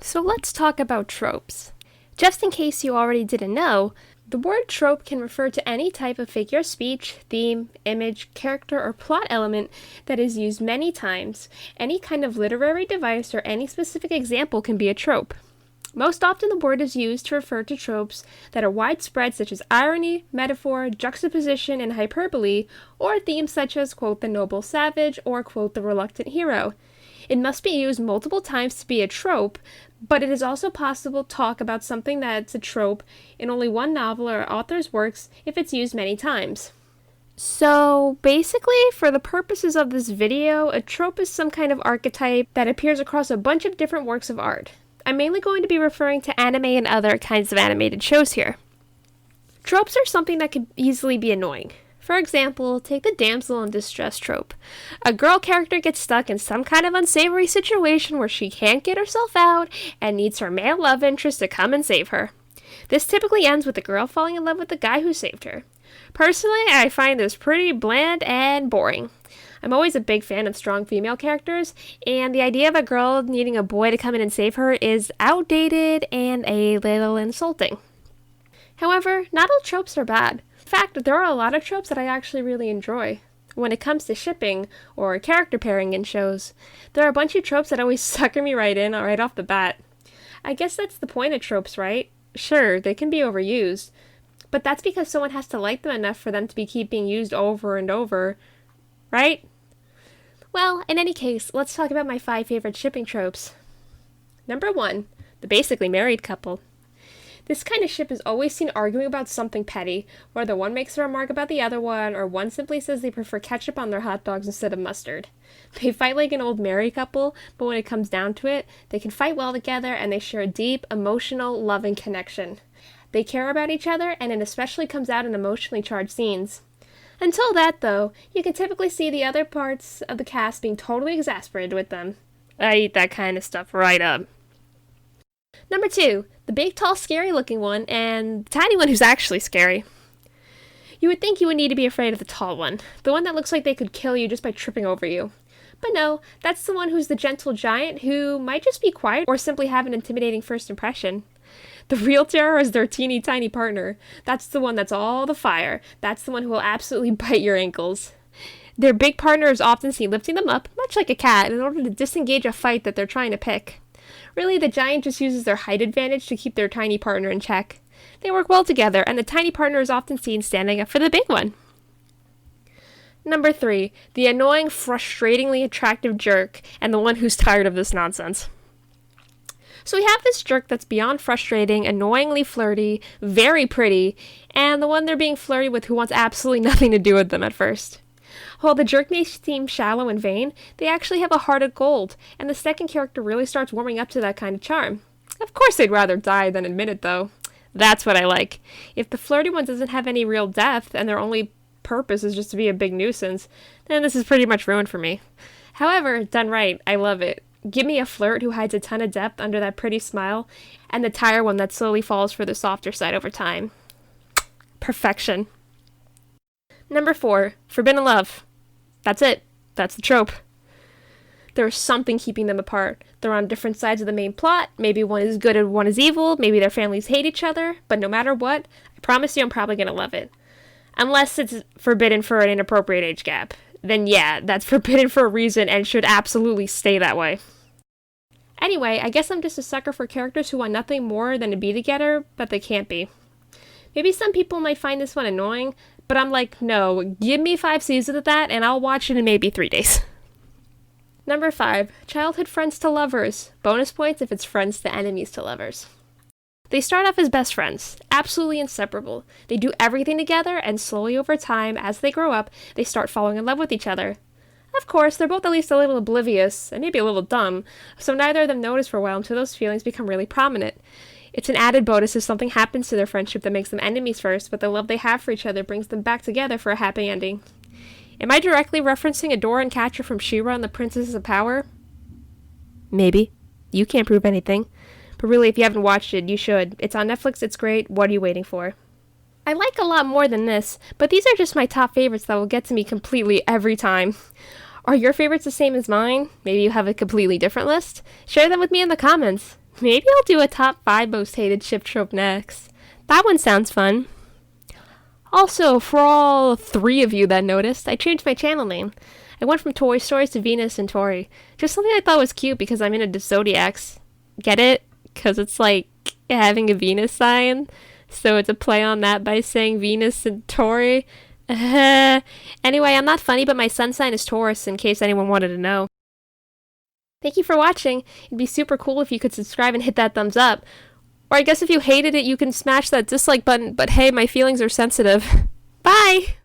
So let's talk about tropes. Just in case you already didn't know, the word trope can refer to any type of figure of speech, theme, image, character, or plot element that is used many times. Any kind of literary device or any specific example can be a trope. Most often the word is used to refer to tropes that are widespread, such as irony, metaphor, juxtaposition, and hyperbole, or themes such as, quote, the noble savage, or, quote, the reluctant hero. It must be used multiple times to be a trope, but it is also possible to talk about something that's a trope in only one novel or author's works if it's used many times. So basically, for the purposes of this video, a trope is some kind of archetype that appears across a bunch of different works of art. I'm mainly going to be referring to anime and other kinds of animated shows here. Tropes are something that can easily be annoying. For example, take the damsel in distress trope. A girl character gets stuck in some kind of unsavory situation where she can't get herself out and needs her male love interest to come and save her. This typically ends with the girl falling in love with the guy who saved her. Personally, I find this pretty bland and boring. I'm always a big fan of strong female characters, and the idea of a girl needing a boy to come in and save her is outdated and a little insulting. However, not all tropes are bad. In fact, there are a lot of tropes that I actually really enjoy. When it comes to shipping or character pairing in shows, there are a bunch of tropes that always sucker me right in right off the bat. I guess that's the point of tropes, right? Sure, they can be overused, but that's because someone has to like them enough for them to keep being used over and over, right? Well, in any case, let's talk about my 5 favorite shipping tropes. Number 1, the basically married couple. This kind of ship is always seen arguing about something petty, whether one makes a remark about the other one, or one simply says they prefer ketchup on their hot dogs instead of mustard. They fight like an old married couple, but when it comes down to it, they can fight well together and they share a deep, emotional, loving connection. They care about each other, and it especially comes out in emotionally charged scenes. Until that, though, you can typically see the other parts of the cast being totally exasperated with them. I eat that kind of stuff right up. Number 2, the big, tall, scary-looking one, and the tiny one who's actually scary. You would think you would need to be afraid of the tall one, the one that looks like they could kill you just by tripping over you. But no, that's the one who's the gentle giant who might just be quiet or simply have an intimidating first impression. The real terror is their teeny tiny partner. That's the one that's all the fire. That's the one who will absolutely bite your ankles. Their big partner is often seen lifting them up, much like a cat, in order to disengage a fight that they're trying to pick. Really, the giant just uses their height advantage to keep their tiny partner in check. They work well together, and the tiny partner is often seen standing up for the big one. Number 3, the annoying, frustratingly attractive jerk, and the one who's tired of this nonsense. So we have this jerk that's beyond frustrating, annoyingly flirty, very pretty, and the one they're being flirty with who wants absolutely nothing to do with them at first. While the jerk may seem shallow and vain, they actually have a heart of gold, and the second character really starts warming up to that kind of charm. Of course they'd rather die than admit it, though. That's what I like. If the flirty one doesn't have any real depth, and their only purpose is just to be a big nuisance, then this is pretty much ruined for me. However, done right, I love it. Give me a flirt who hides a ton of depth under that pretty smile, and the tired one that slowly falls for the softer side over time. Perfection. Number 4, forbidden love. That's it. That's the trope. There's something keeping them apart. They're on different sides of the main plot. Maybe one is good and one is evil. Maybe their families hate each other. But no matter what, I promise you I'm probably going to love it. Unless it's forbidden for an inappropriate age gap. Then yeah, that's forbidden for a reason and should absolutely stay that way. Anyway, I guess I'm just a sucker for characters who want nothing more than to be together, but they can't be. Maybe some people might find this one annoying, but I'm like, no, give me 5 seasons of that and I'll watch it in maybe 3 days. Number 5, childhood friends to lovers. Bonus points if it's friends to enemies to lovers. They start off as best friends, absolutely inseparable. They do everything together, and slowly over time, as they grow up, they start falling in love with each other. Of course, they're both at least a little oblivious, and maybe a little dumb, so neither of them notice for a while until those feelings become really prominent. It's an added bonus if something happens to their friendship that makes them enemies first, but the love they have for each other brings them back together for a happy ending. Am I directly referencing Adora and Catra from She-Ra and the Princesses of Power? Maybe. You can't prove anything. But really, if you haven't watched it, you should. It's on Netflix, it's great. What are you waiting for? I like a lot more than this, but these are just my top favorites that will get to me completely every time. Are your favorites the same as mine? Maybe you have a completely different list? Share them with me in the comments. Maybe I'll do a top 5 most hated ship trope next. That one sounds fun. Also, for all 3 of you that noticed, I changed my channel name. I went from Toy Stories to Venus and Tori. Just something I thought was cute because I'm into zodiacs. Get it? Because it's like having a Venus sign. So it's a play on that by saying Venus and Tori. Anyway, I'm not funny, but my sun sign is Taurus, in case anyone wanted to know. Thank you for watching. It'd be super cool if you could subscribe and hit that thumbs up. Or I guess if you hated it, you can smash that dislike button, but hey, my feelings are sensitive. Bye!